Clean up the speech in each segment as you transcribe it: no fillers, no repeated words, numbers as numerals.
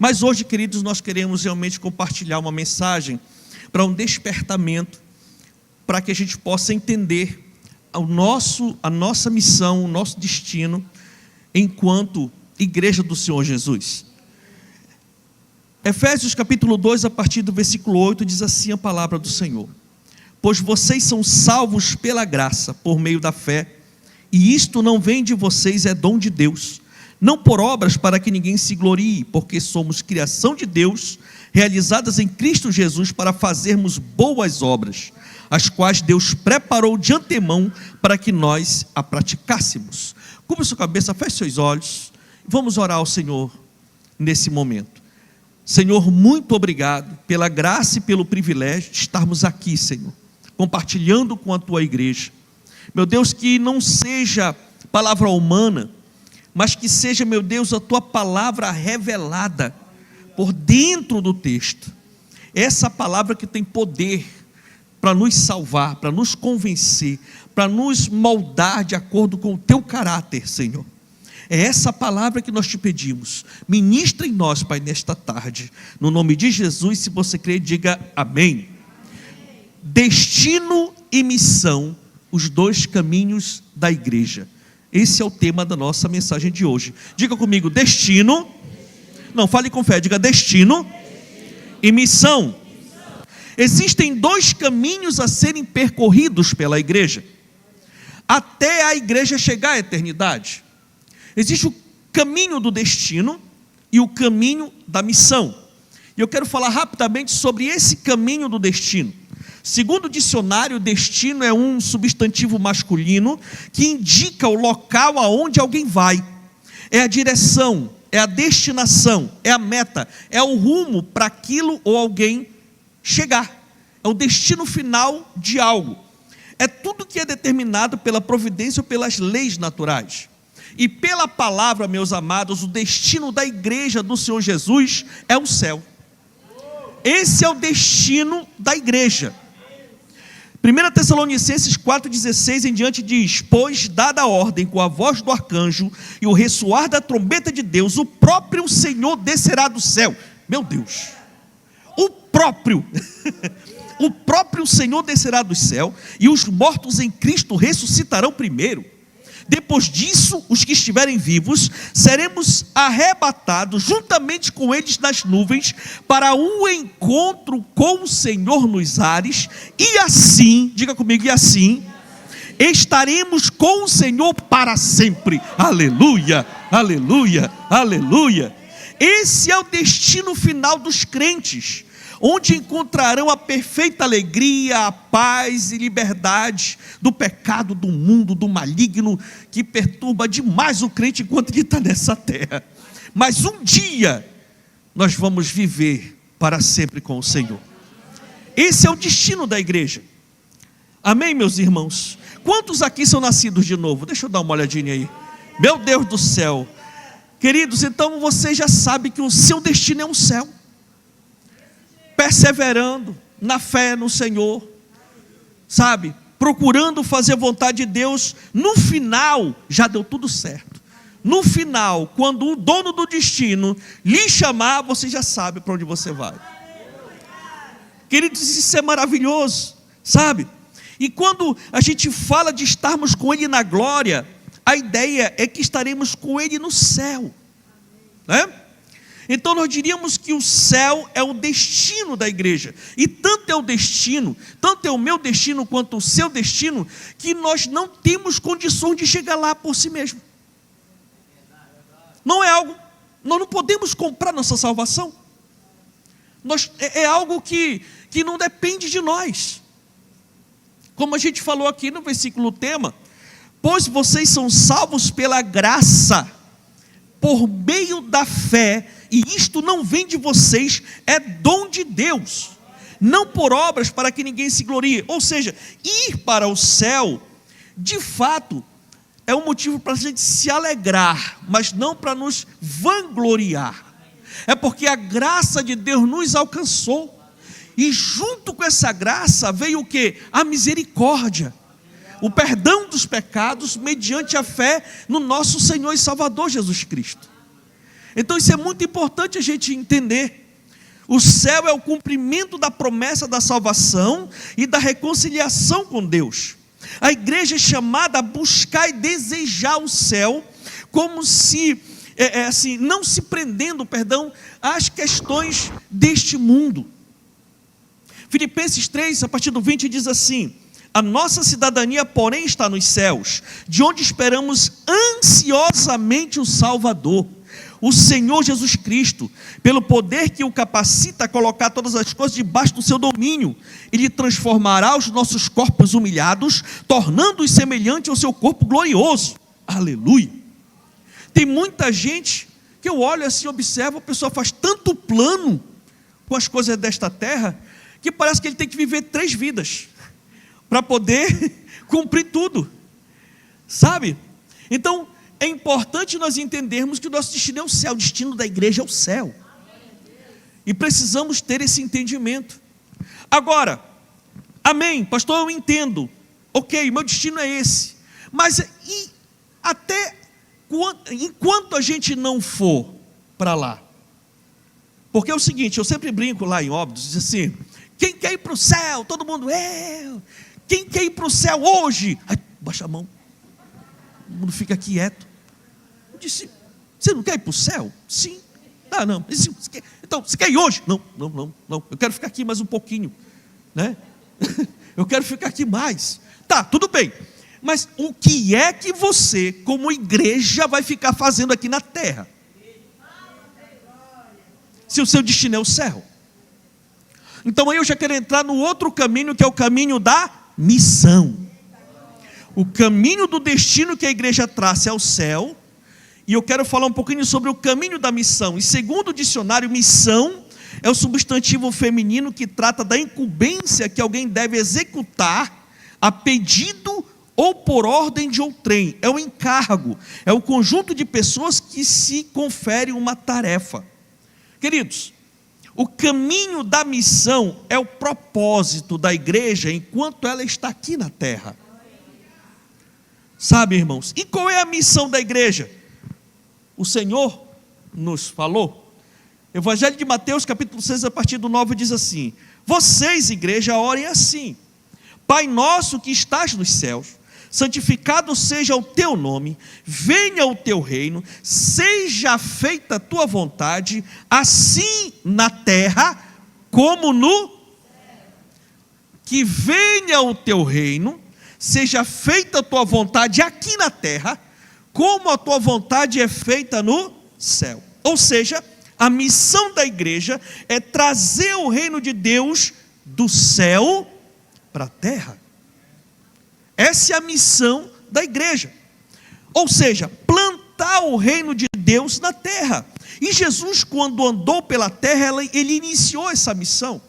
Mas hoje, queridos, nós queremos realmente compartilhar uma mensagem para um despertamento, para que a gente possa entender a nossa missão, o nosso destino, enquanto igreja do Senhor Jesus. Efésios capítulo 2, a partir do versículo 8, diz assim a palavra do Senhor: pois vocês são salvos pela graça, por meio da fé, e isto não vem de vocês, é dom de Deus, não por obras para que ninguém se glorie, porque somos criação de Deus, realizadas em Cristo Jesus para fazermos boas obras, as quais Deus preparou de antemão para que nós a praticássemos. Cubra sua cabeça, feche seus olhos, vamos orar ao Senhor nesse momento. Senhor, muito obrigado pela graça e pelo privilégio de estarmos aqui, Senhor, compartilhando com a Tua igreja. Meu Deus, que não seja palavra humana, mas que seja, meu Deus, a Tua palavra revelada por dentro do texto. Essa palavra que tem poder para nos salvar, para nos convencer, para nos moldar de acordo com o Teu caráter, Senhor. É essa palavra que nós te pedimos. Ministra em nós, Pai, nesta tarde. No nome de Jesus, se você crê, diga amém. Destino e missão, os dois caminhos da igreja. Esse é o tema da nossa mensagem de hoje. Diga comigo, destino. Não, fale com fé, diga destino e missão. Existem dois caminhos a serem percorridos pela igreja, até a igreja chegar à eternidade. Existe o caminho do destino e o caminho da missão. E eu quero falar rapidamente sobre esse caminho do destino. Segundo o dicionário, destino é um substantivo masculino que indica o local aonde alguém vai. É a direção, é a destinação, é a meta, é o rumo para aquilo ou alguém chegar. É o destino final de algo. É tudo que é determinado pela providência ou pelas leis naturais. E pela palavra, meus amados, o destino da igreja do Senhor Jesus é o céu. Esse é o destino da igreja. 1 Tessalonicenses 4,16 em diante diz: pois dada a ordem com a voz do arcanjo e o ressoar da trombeta de Deus, o próprio Senhor descerá do céu. Meu Deus, o próprio Senhor descerá do céu, e os mortos em Cristo ressuscitarão primeiro. Depois disso, os que estiverem vivos, seremos arrebatados juntamente com eles nas nuvens, para um encontro com o Senhor nos ares, e assim, diga comigo, e assim, estaremos com o Senhor para sempre. Aleluia, aleluia, aleluia. Esse é o destino final dos crentes, onde encontrarão a perfeita alegria, a paz e liberdade do pecado, do mundo, do maligno, que perturba demais o crente enquanto ele está nessa terra. Mas um dia, nós vamos viver para sempre com o Senhor. Esse é o destino da igreja. Amém, meus irmãos? Quantos aqui são nascidos de novo? Deixa eu dar uma olhadinha aí. Meu Deus do céu. Queridos, então você já sabe que o seu destino é um céu. Perseverando na fé no Senhor, sabe, procurando fazer a vontade de Deus. No final, já deu tudo certo. No final, quando o dono do destino lhe chamar, você já sabe para onde você vai. Queridos, isso é maravilhoso, sabe? E quando a gente fala de estarmos com Ele na glória, a ideia é que estaremos com Ele no céu, né? Então nós diríamos que o céu é o destino da igreja, e tanto é o destino, tanto é o meu destino quanto o seu destino, que nós não temos condições de chegar lá por si mesmo. Não é algo, nós não podemos comprar nossa salvação. É algo que não depende de nós. Como a gente falou aqui no versículo tema, pois vocês são salvos pela graça, por meio da fé, e isto não vem de vocês, é dom de Deus, não por obras para que ninguém se glorie. Ou seja, ir para o céu, de fato, é um motivo para a gente se alegrar, mas não para nos vangloriar. É porque a graça de Deus nos alcançou, e junto com essa graça veio o quê? A misericórdia, o perdão dos pecados mediante a fé no nosso Senhor e Salvador Jesus Cristo. Então isso é muito importante a gente entender. O céu é o cumprimento da promessa da salvação e da reconciliação com Deus. A igreja é chamada a buscar e desejar o céu, como se, assim, não se prendendo, às questões deste mundo. Filipenses 3, a partir do 20, diz assim: a nossa cidadania, porém, está nos céus, de onde esperamos ansiosamente o Salvador, o Senhor Jesus Cristo. Pelo poder que o capacita a colocar todas as coisas debaixo do seu domínio, Ele transformará os nossos corpos humilhados, tornando-os semelhantes ao seu corpo glorioso. Aleluia! Tem muita gente que eu olho assim, observo, a pessoa faz tanto plano com as coisas desta terra, que parece que ele tem que viver 3 vidas para poder cumprir tudo, sabe? Então é importante nós entendermos que o nosso destino é o céu, o destino da igreja é o céu, e precisamos ter esse entendimento. Agora, amém, pastor, eu entendo, ok, meu destino é esse, mas enquanto a gente não for para lá, porque é o seguinte, eu sempre brinco lá em Óbidos, diz assim: quem quer ir para o céu? Todo mundo, quem quer ir para o céu hoje? Ai, baixa a mão, todo mundo fica quieto. Eu disse: você não quer ir para o céu? Sim. Ah, não. Então, você quer ir hoje? Não, eu quero ficar aqui mais um pouquinho, né? Eu quero ficar aqui mais. Tá, tudo bem, mas o que é que você, como igreja, vai ficar fazendo aqui na terra, se o seu destino é o céu? Então aí eu já quero entrar no outro caminho, que é o caminho da missão. O caminho do destino que a igreja traça é o céu, e eu quero falar um pouquinho sobre o caminho da missão. E segundo o dicionário, missão é o substantivo feminino que trata da incumbência que alguém deve executar a pedido ou por ordem de outrem. É o encargo, é o conjunto de pessoas que se confere uma tarefa. Queridos, o caminho da missão é o propósito da igreja enquanto ela está aqui na terra. Sabe, irmãos? E qual é a missão da igreja? O Senhor nos falou. Evangelho de Mateus, capítulo 6, a partir do 9, diz assim: vocês, igreja, orem assim: Pai nosso que estás nos céus, santificado seja o teu nome, venha o teu reino, seja feita a tua vontade, assim na terra como no céu. Que venha o teu reino, seja feita a tua vontade aqui na terra, como a tua vontade é feita no céu. Ou seja, a missão da igreja é trazer o reino de Deus do céu para a terra. Essa é a missão da igreja, ou seja, plantar o reino de Deus na terra. E Jesus, quando andou pela terra, ele iniciou essa missão.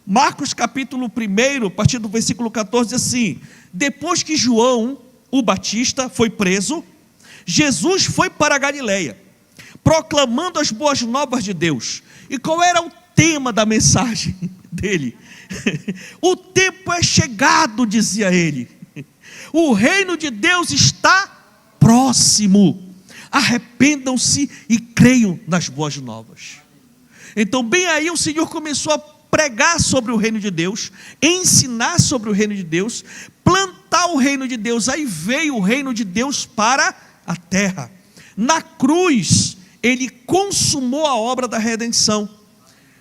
Marcos capítulo 1, a partir do versículo 14, diz assim: depois que João o Batista foi preso, Jesus foi para a Galileia, proclamando as boas novas de Deus. E qual era o tema da mensagem dele? O tempo é chegado, dizia ele, o reino de Deus está próximo, arrependam-se e creiam nas boas novas. Então bem aí o Senhor começou a pregar sobre o reino de Deus, ensinar sobre o reino de Deus, plantar o reino de Deus. Aí veio o reino de Deus para a terra. Na cruz ele consumou a obra da redenção,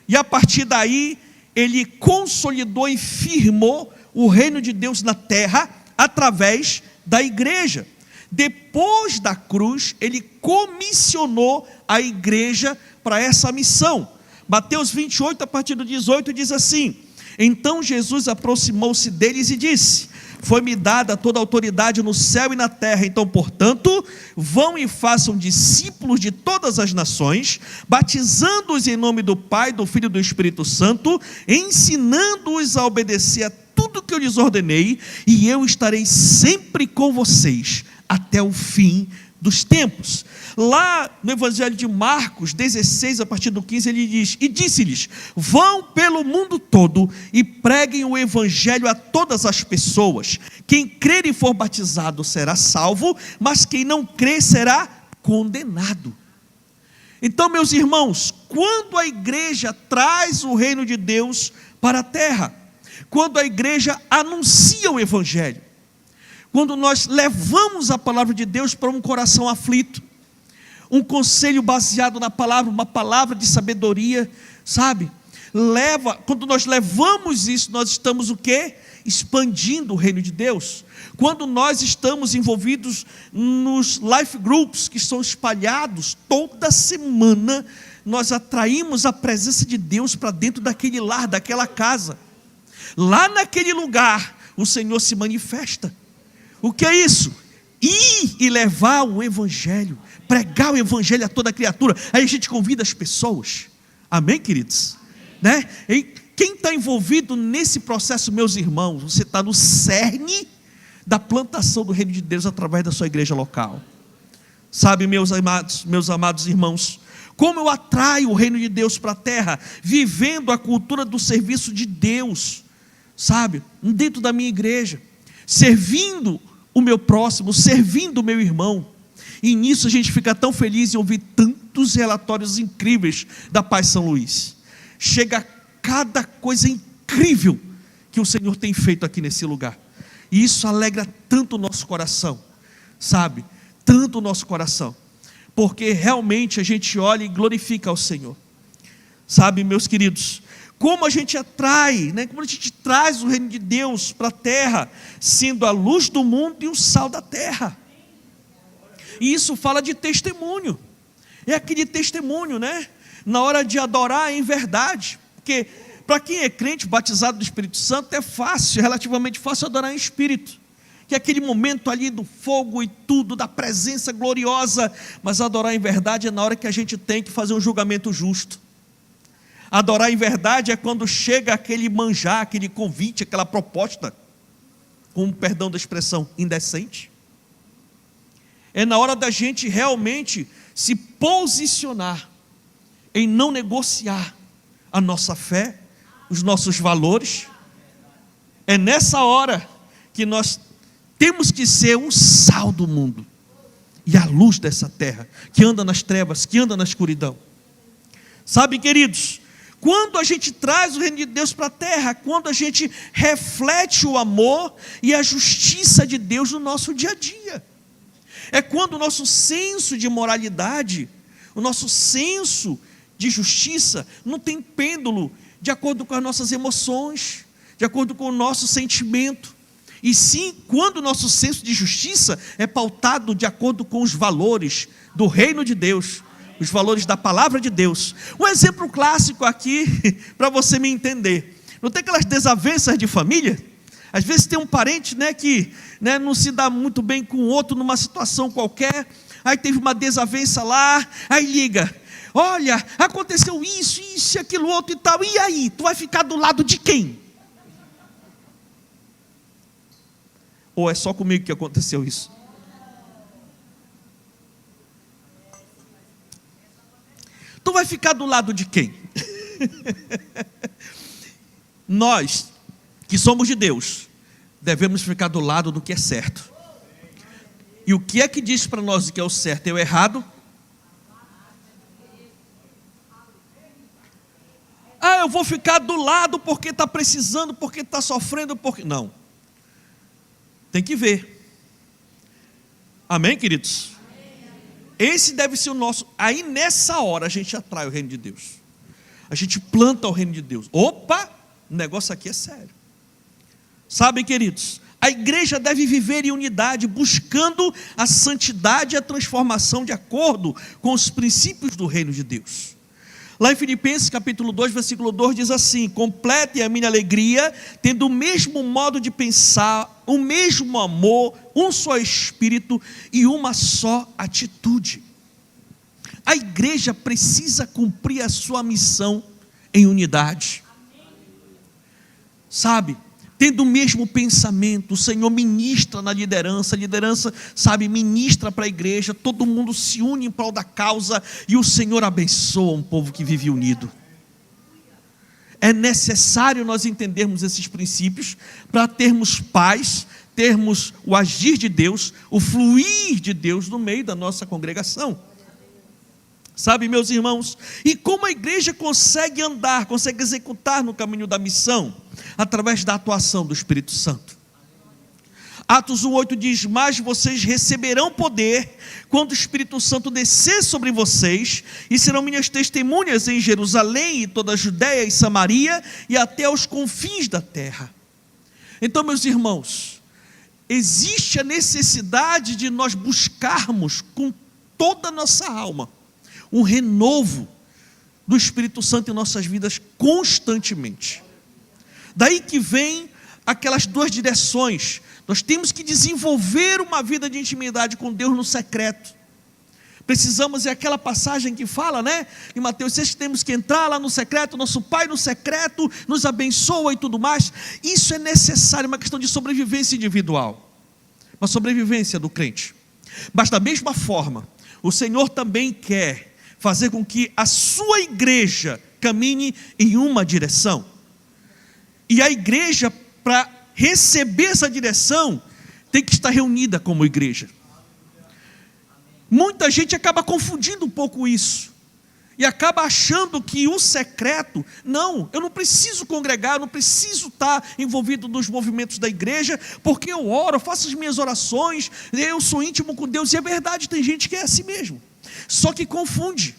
e a partir daí ele consolidou e firmou o reino de Deus na terra através da igreja. Depois da cruz, ele comissionou a igreja para essa missão. Mateus 28, a partir do 18, diz assim: então Jesus aproximou-se deles e disse: foi-me dada toda a autoridade no céu e na terra, então, portanto, vão e façam discípulos de todas as nações, batizando-os em nome do Pai, do Filho e do Espírito Santo, ensinando-os a obedecer a tudo que eu lhes ordenei, e eu estarei sempre com vocês, até o fim dos tempos. Lá no Evangelho de Marcos 16, a partir do 15, ele diz: e disse-lhes: vão pelo mundo todo e preguem o Evangelho a todas as pessoas. Quem crer e for batizado será salvo, mas quem não crer será condenado. Então, meus irmãos, quando a igreja traz o reino de Deus para a terra, quando a igreja anuncia o evangelho, quando nós levamos a palavra de Deus para um coração aflito, um conselho baseado na palavra, uma palavra de sabedoria, sabe? Quando nós levamos isso, nós estamos o quê? Expandindo o reino de Deus. Quando nós estamos envolvidos nos life groups que são espalhados toda semana, nós atraímos a presença de Deus para dentro daquele lar, daquela casa. Lá naquele lugar, o Senhor se manifesta. O que é isso? Ir e levar o evangelho, pregar o evangelho a toda criatura. Aí a gente convida as pessoas. Amém, queridos? Né? E quem está envolvido nesse processo, meus irmãos, você está no cerne da plantação do reino de Deus através da sua igreja local. Sabe, meus amados irmãos, como eu atraio o reino de Deus para a terra, vivendo a cultura do serviço de Deus, sabe, dentro da minha igreja, servindo o meu próximo, servindo o meu irmão. E nisso a gente fica tão feliz em ouvir tantos relatórios incríveis da Paz São Luís. Chega cada coisa incrível que o Senhor tem feito aqui nesse lugar. E isso alegra tanto o nosso coração, sabe? Tanto o nosso coração. Porque realmente a gente olha e glorifica ao Senhor. Sabe, meus queridos, como a gente atrai, né? Como a gente traz o reino de Deus para a terra, sendo a luz do mundo e o sal da terra. E isso fala de testemunho. É aquele testemunho, né? Na hora de adorar em verdade. Porque para quem é crente, batizado do Espírito Santo, é fácil, relativamente fácil adorar em espírito. Que é aquele momento ali do fogo e tudo, da presença gloriosa. Mas adorar em verdade é na hora que a gente tem que fazer um julgamento justo. Adorar em verdade é quando chega aquele manjar, aquele convite, aquela proposta, com perdão da expressão, indecente. É na hora da gente realmente se posicionar em não negociar a nossa fé, os nossos valores. É nessa hora que nós temos que ser um sal do mundo e a luz dessa terra, que anda nas trevas, que anda na escuridão. Sabe, queridos, quando a gente traz o reino de Deus para a terra, quando a gente reflete o amor e a justiça de Deus no nosso dia a dia, é quando o nosso senso de moralidade, o nosso senso de justiça não tem pêndulo de acordo com as nossas emoções, de acordo com o nosso sentimento, e sim quando o nosso senso de justiça é pautado de acordo com os valores do reino de Deus, os valores da palavra de Deus. Um exemplo clássico aqui, para você me entender, não tem aquelas desavenças de família? Às vezes tem um parente, né, que, né, não se dá muito bem com o outro numa situação qualquer, aí teve uma desavença lá, aí liga, olha, aconteceu isso, isso, aquilo outro e tal, e aí, tu vai ficar do lado de quem? Ou é só comigo que aconteceu isso? Tu vai ficar do lado de quem? Nós, que somos de Deus, devemos ficar do lado do que é certo. E o que é que diz para nós que é o certo e o errado? Ah, eu vou ficar do lado porque está precisando, porque está sofrendo, porque... Não. Tem que ver. Amém, queridos? Esse deve ser o nosso... Aí nessa hora a gente atrai o reino de Deus. A gente planta o reino de Deus. Opa, o negócio aqui é sério. Sabe, queridos, a igreja deve viver em unidade, buscando a santidade e a transformação de acordo com os princípios do reino de Deus. Lá em Filipenses capítulo 2, versículo 2 diz assim: completem a minha alegria, tendo o mesmo modo de pensar, o mesmo amor, um só espírito e uma só atitude. A igreja precisa cumprir a sua missão em unidade. Sabe, tendo o mesmo pensamento, o Senhor ministra na liderança, a liderança, sabe, ministra para a igreja, todo mundo se une em prol da causa e o Senhor abençoa um povo que vive unido. É necessário nós entendermos esses princípios para termos paz, termos o agir de Deus, o fluir de Deus no meio da nossa congregação. Sabe, meus irmãos, e como a igreja consegue andar, consegue executar no caminho da missão? Através da atuação do Espírito Santo. Atos 1:8 diz: mas vocês receberão poder quando o Espírito Santo descer sobre vocês, e serão minhas testemunhas em Jerusalém e toda a Judéia e Samaria e até os confins da terra. Então, meus irmãos, existe a necessidade de nós buscarmos com toda a nossa alma um renovo do Espírito Santo em nossas vidas constantemente. Daí que vem aquelas duas direções. Nós temos que desenvolver uma vida de intimidade com Deus no secreto. Precisamos, é aquela passagem que fala, em Mateus 6, que temos que entrar lá no secreto, nosso Pai no secreto nos abençoa e tudo mais. Isso é necessário, uma questão de sobrevivência individual, uma sobrevivência do crente. Mas da mesma forma, o Senhor também quer fazer com que a sua igreja caminhe em uma direção. E a igreja, para receber essa direção, tem que estar reunida como igreja. Muita gente acaba confundindo um pouco isso, e acaba achando que o secreto, não, eu não preciso congregar, eu não preciso estar envolvido nos movimentos da igreja, porque eu oro, eu faço as minhas orações, eu sou íntimo com Deus, e é verdade, tem gente que é assim mesmo, só que confunde.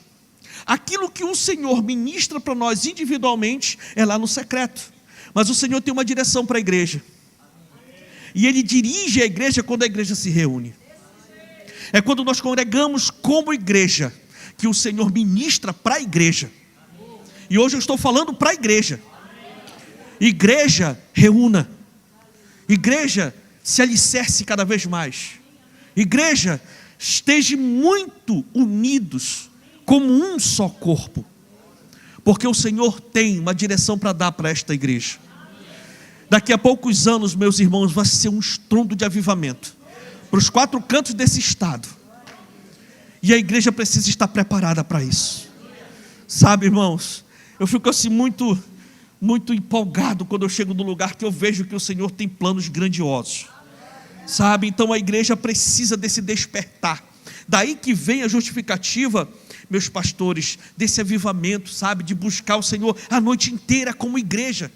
Aquilo que o Senhor ministra para nós individualmente é lá no secreto, mas o Senhor tem uma direção para a igreja, e Ele dirige a igreja quando a igreja se reúne. É quando nós congregamos como igreja que o Senhor ministra para a igreja. E hoje eu estou falando para a igreja. Igreja, reúna. Igreja, se alicerce cada vez mais. Igreja, esteja muito unidos como um só corpo, porque o Senhor tem uma direção para dar para esta igreja. Daqui a poucos anos, meus irmãos, vai ser um estrondo de avivamento para os 4 cantos desse estado, e a igreja precisa estar preparada para isso. Sabe, irmãos, eu fico assim muito empolgado quando eu chego no lugar que eu vejo que o Senhor tem planos grandiosos, sabe? Então a igreja precisa desse despertar. Daí que vem a justificativa, meus pastores, desse avivamento, sabe, de buscar o Senhor a noite inteira como igreja.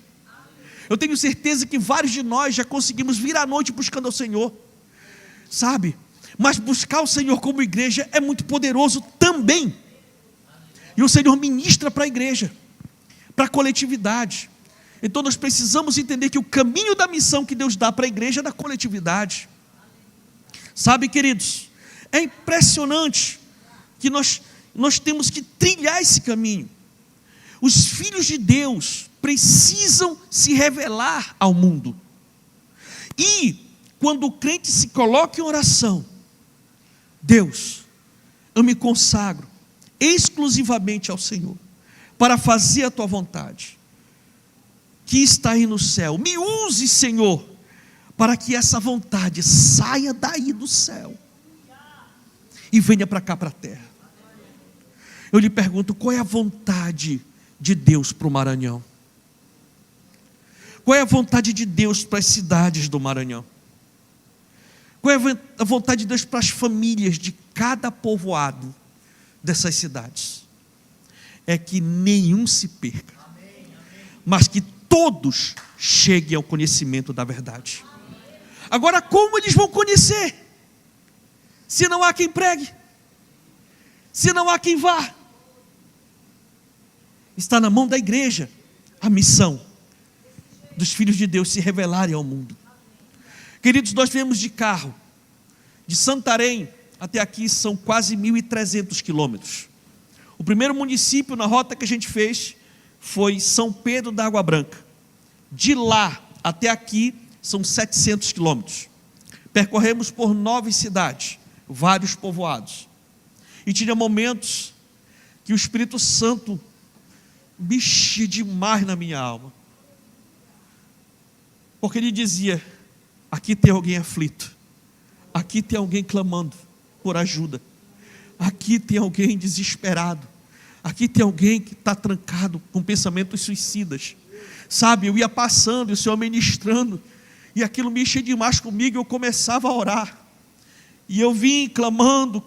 Eu tenho certeza que vários de nós já conseguimos vir à noite buscando ao Senhor, sabe? Mas buscar o Senhor como igreja é muito poderoso também. E o Senhor ministra para a igreja, para a coletividade. Então nós precisamos entender que o caminho da missão que Deus dá para a igreja é da coletividade. Sabe, queridos, é impressionante que nós temos que trilhar esse caminho. Os filhos de Deus precisam se revelar ao mundo. E quando o crente se coloca em oração, Deus, eu me consagro exclusivamente ao Senhor, para fazer a tua vontade, que está aí no céu. Me use, Senhor, para que essa vontade saia daí do céu e venha para cá, para a terra. Eu lhe pergunto, qual é a vontade de Deus para o Maranhão? Qual é a vontade de Deus para as cidades do Maranhão? Qual é a vontade de Deus para as famílias de cada povoado dessas cidades? É que nenhum se perca, mas que todos cheguem ao conhecimento da verdade. Agora, como eles vão conhecer? Se não há quem pregue, se não há quem vá. Está na mão da igreja a missão dos filhos de Deus se revelarem ao mundo. Queridos, nós viemos de carro, de Santarém até aqui são quase 1.300 quilômetros. O primeiro município na rota que a gente fez foi São Pedro da Água Branca. De lá até aqui são 700 quilômetros. Percorremos por 9 cidades, vários povoados. E tinha momentos que o Espírito Santo mexia demais na minha alma. Porque ele dizia, aqui tem alguém aflito, aqui tem alguém clamando por ajuda, aqui tem alguém desesperado, aqui tem alguém que está trancado com pensamentos suicidas. Sabe, eu ia passando e o Senhor ministrando, e aquilo mexia demais comigo, eu começava a orar, e eu vim clamando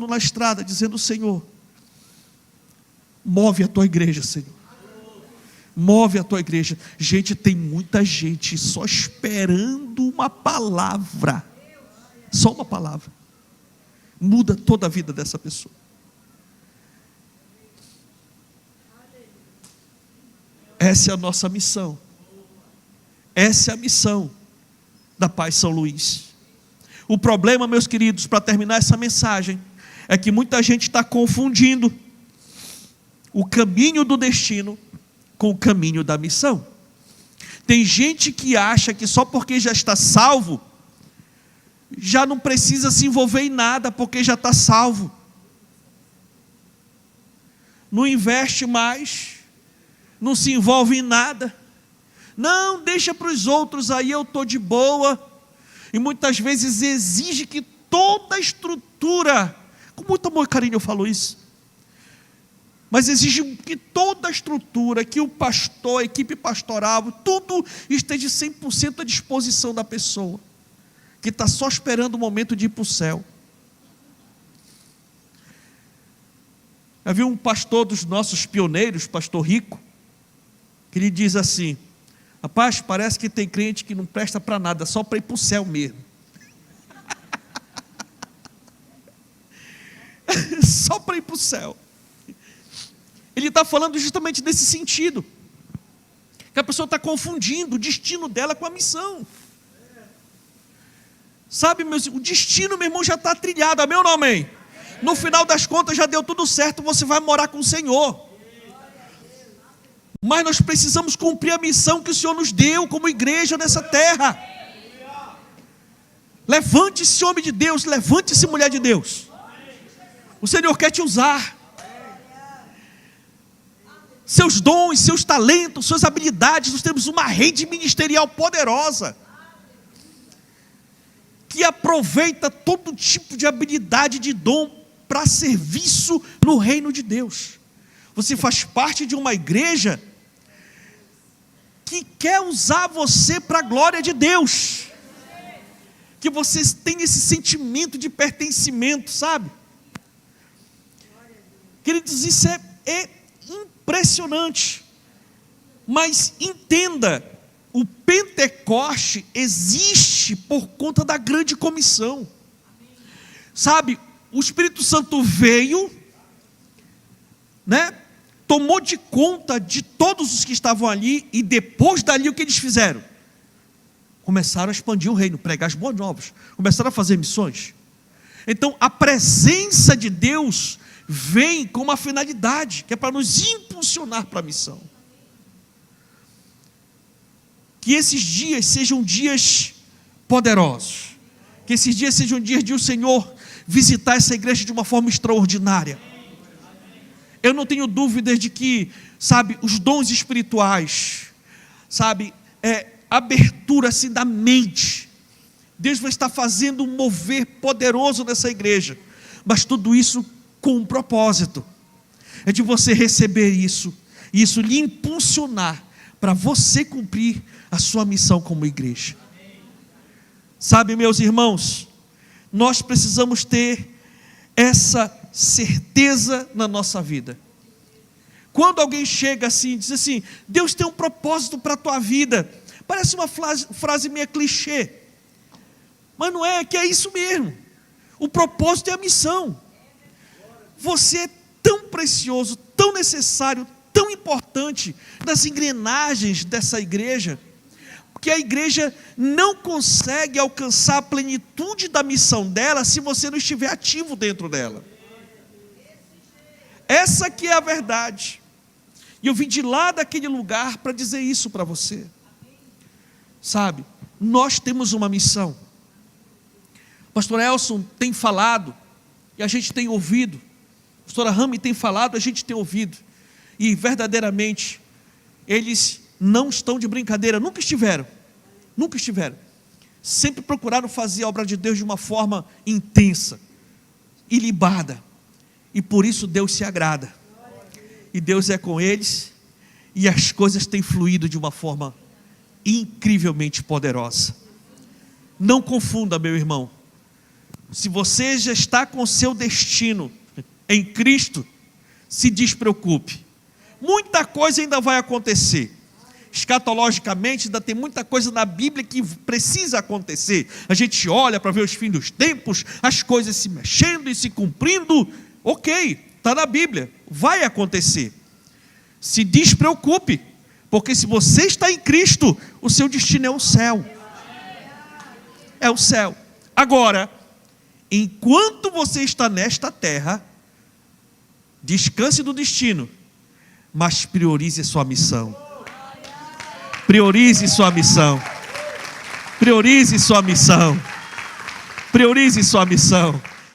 na estrada, dizendo, Senhor, Move a tua igreja, Senhor. Move a tua igreja. Gente, tem muita gente só esperando uma palavra. Só uma palavra. Muda toda a vida dessa pessoa. Essa é a nossa missão. Essa é a missão da Paz São Luís. O problema, meus queridos, para terminar essa mensagem, é que muita gente está confundindo o caminho do destino com o caminho da missão. Tem gente que acha que só porque já está salvo, já não precisa se envolver em nada, porque já está salvo. Não investe mais, não se envolve em nada. Não, deixa para os outros, aí eu estou de boa. E muitas vezes exige que toda a estrutura, com muito amor e carinho eu falo isso, mas exige que toda a estrutura, que o pastor, a equipe pastoral, tudo esteja 100% à disposição da pessoa, que está só esperando o momento de ir para o céu. Havia um pastor dos nossos pioneiros, pastor Rico, que ele diz assim: rapaz, parece que tem crente que não presta para nada, só para ir para o céu mesmo. Só para ir para o céu. Ele está falando justamente nesse sentido, que a pessoa está confundindo o destino dela com a missão. Sabe, o destino, meu irmão, já está trilhado, amém ou não amém? No final das contas já deu tudo certo, você vai morar com o Senhor. Mas nós precisamos cumprir a missão que o Senhor nos deu como igreja nessa terra. Levante-se, homem de Deus, levante-se, mulher de Deus. O Senhor quer te usar. Seus dons, seus talentos, suas habilidades, nós temos uma rede ministerial poderosa, que aproveita todo tipo de habilidade, de dom, para serviço no reino de Deus. Você faz parte de uma igreja que quer usar você para a glória de Deus, que você tem esse sentimento de pertencimento, sabe? Queridos, isso é impressionante. Mas entenda, o Pentecoste existe por conta da grande comissão. Sabe, o Espírito Santo veio, né? Tomou de conta de todos os que estavam ali, e depois dali o que eles fizeram? Começaram a expandir o reino, pregar as boas novas, começaram a fazer missões. Então a presença de Deus vem com uma finalidade, que é para nos impulsionar para a missão. Que esses dias sejam dias poderosos, que esses dias sejam dias de o Senhor visitar essa igreja de uma forma extraordinária. Eu não tenho dúvidas de que, sabe, os dons espirituais, sabe, abertura assim da mente, Deus vai estar fazendo um mover poderoso nessa igreja, mas tudo isso com um propósito, é de você receber isso, e isso lhe impulsionar, para você cumprir a sua missão como igreja. Sabe, meus irmãos, nós precisamos ter essa certeza na nossa vida. Quando alguém chega assim e diz assim: Deus tem um propósito para a tua vida, parece uma frase meio clichê, mas não é, que é isso mesmo. O propósito é a missão. Você é tão precioso, tão necessário, tão importante nas engrenagens dessa igreja, que a igreja não consegue alcançar a plenitude da missão dela se você não estiver ativo dentro dela. Essa que é a verdade. E eu vim de lá daquele lugar para dizer isso para você. Sabe, nós temos uma missão. O pastor Elson tem falado, e a gente tem ouvido. A pastora Rami tem falado, a gente tem ouvido. E verdadeiramente, eles não estão de brincadeira, nunca estiveram. Sempre procuraram fazer a obra de Deus de uma forma intensa, ilibada. E por isso Deus se agrada. E Deus é com eles, e as coisas têm fluído de uma forma incrivelmente poderosa. Não confunda, meu irmão. Se você já está com o seu destino em Cristo, se despreocupe. Muita coisa ainda vai acontecer. Escatologicamente, ainda tem muita coisa na Bíblia que precisa acontecer. A gente olha para ver os fins dos tempos, as coisas se mexendo e se cumprindo. Ok, está na Bíblia, vai acontecer. Se despreocupe, porque se você está em Cristo, o seu destino é o céu. É o céu. Agora, enquanto você está nesta terra, descanse do destino, mas priorize a sua missão. Priorize sua missão. Priorize sua missão. Priorize sua missão.